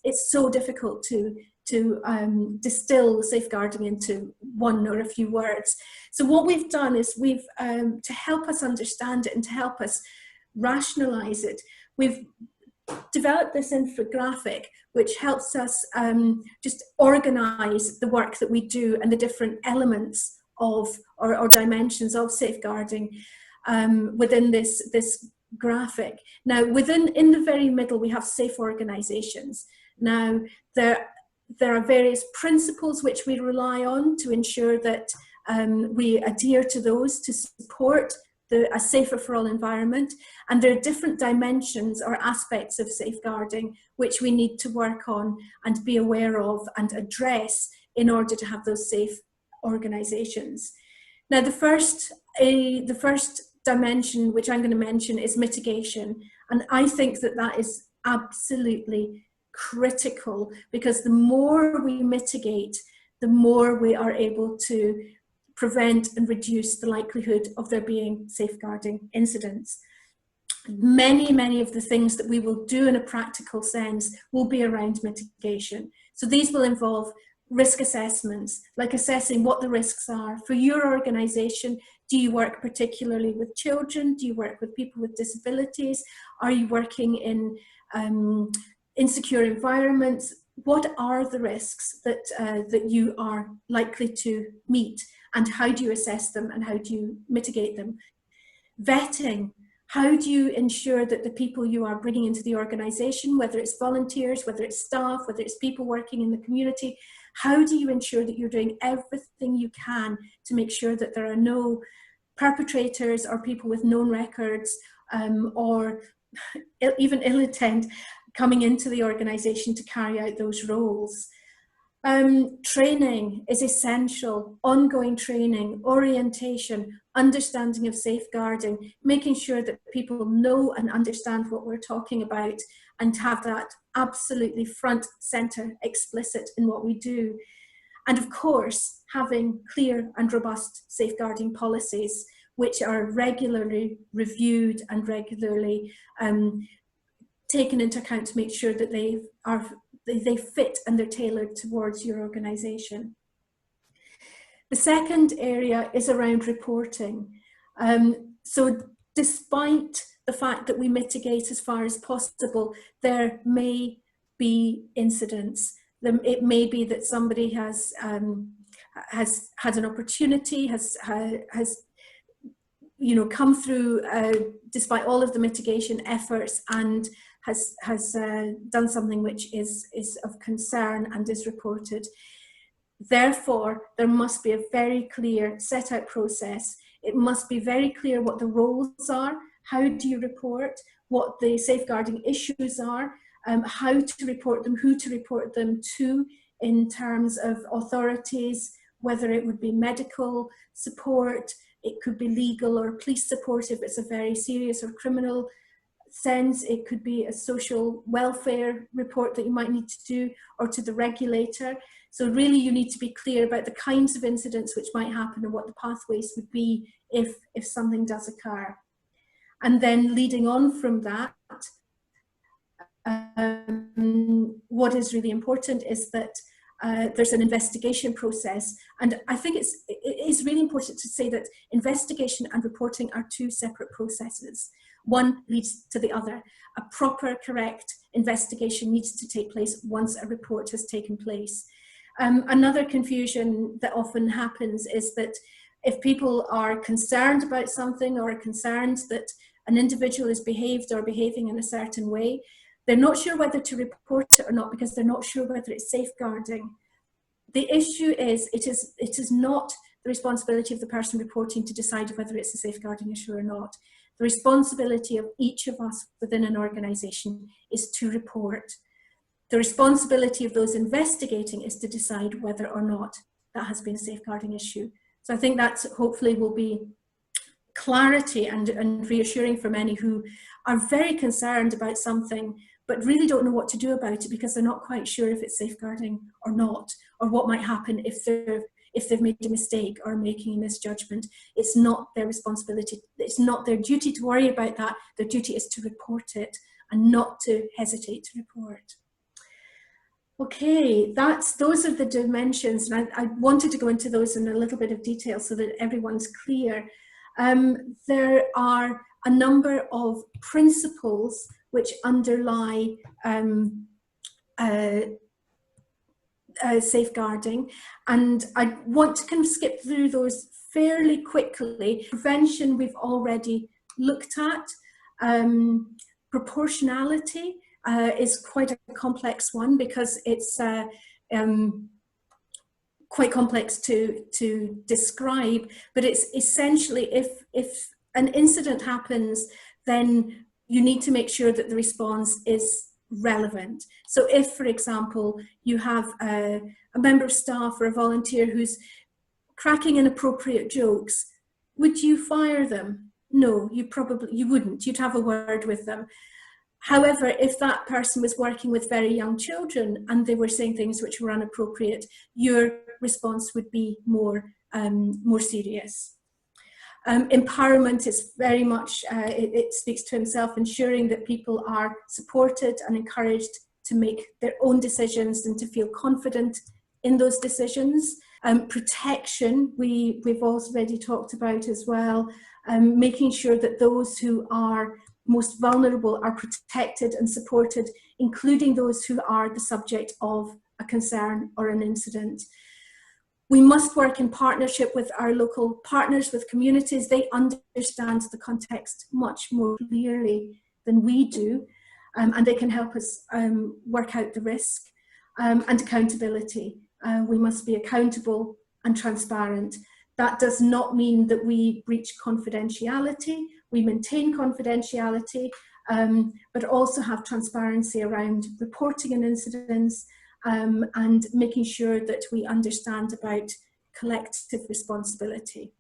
it's so difficult to distill safeguarding into one or a few words. So what we've done is we've, to help us understand it and to help us rationalize it, we've developed this infographic which helps us just organize the work that we do and the different elements of or dimensions of safeguarding within this graphic. Now, in the very middle, we have safe organizations. Now, there are various principles which we rely on to ensure that we adhere to those to support a safer for all environment, and there are different dimensions or aspects of safeguarding which we need to work on and be aware of and address in order to have those safe organizations. Now, the first dimension which I'm going to mention is mitigation, and I think that is absolutely critical, because the more we mitigate, the more we are able to prevent and reduce the likelihood of there being safeguarding incidents. Many of the things that we will do in a practical sense will be around mitigation. So these will involve risk assessments, like assessing what the risks are. For your organisation, do you work particularly with children? Do you work with people with disabilities? Are you working in insecure environments? What are the risks that you are likely to meet, and how do you assess them and how do you mitigate them? Vetting. How do you ensure that the people you are bringing into the organisation, whether it's volunteers, whether it's staff, whether it's people working in the community, how do you ensure that you're doing everything you can to make sure that there are no perpetrators or people with known records or even ill intent coming into the organisation to carry out those roles? Training is essential, ongoing training, orientation, understanding of safeguarding, making sure that people know and understand what we're talking about and have that absolutely front, centre, explicit in what we do. And of course, having clear and robust safeguarding policies which are regularly reviewed and regularly taken into account to make sure that they fit and they're tailored towards your organisation. The second area is around reporting. So despite the fact that we mitigate as far as possible, there may be incidents. It may be that somebody has had an opportunity, has come through despite all of the mitigation efforts and has done something which is of concern and is reported. Therefore, there must be a very clear set out process. It must be very clear what the roles are, how do you report, what the safeguarding issues are, how to report them, who to report them to in terms of authorities, whether it would be medical support, it could be legal or police support if it's a very serious or criminal sense, it could be a social welfare report that you might need to do, or to the regulator. So really you need to be clear about the kinds of incidents which might happen and what the pathways would be if something does occur. And then leading on from that, what is really important is that there's an investigation process. And I think it is really important to say that investigation and reporting are two separate processes. One leads to the other. A proper, correct investigation needs to take place once a report has taken place. Another confusion that often happens is that if people are concerned about something or are concerned that an individual is behaved or behaving in a certain way, they're not sure whether to report it or not because they're not sure whether it's safeguarding. The issue is, it is not the responsibility of the person reporting to decide whether it's a safeguarding issue or not. The responsibility of each of us within an organisation is to report. The responsibility of those investigating is to decide whether or not that has been a safeguarding issue. So I think that hopefully will be clarity and reassuring for many who are very concerned about something but really don't know what to do about it because they're not quite sure if it's safeguarding or not, or what might happen if they've made a mistake or making a misjudgment. It's not their responsibility. It's not their duty to worry about that. Their duty is to report it and not to hesitate to report. Okay, those are the dimensions, and I wanted to go into those in a little bit of detail so that everyone's clear. There are a number of principles which underlie safeguarding, and I want to kind of skip through those fairly quickly. Prevention we've already looked at. Proportionality is quite a complex one because it's quite complex to describe, but it's essentially if an incident happens, then you need to make sure that the response is relevant. So if, for example, you have a member of staff or a volunteer who's cracking inappropriate jokes, would you fire them? No, you wouldn't. You'd have a word with them. However, if that person was working with very young children and they were saying things which were inappropriate, your response would be more serious. Empowerment is very much, it speaks to himself, ensuring that people are supported and encouraged to make their own decisions and to feel confident in those decisions. Protection, we've already talked about as well, making sure that those who are most vulnerable are protected and supported, including those who are the subject of a concern or an incident. We must work in partnership with our local partners, with communities. They understand the context much more clearly than we do, and they can help us work out the risk. And accountability. We must be accountable and transparent. That does not mean that we breach confidentiality. We maintain confidentiality, but also have transparency around reporting an incidents, and making sure that we understand about collective responsibility.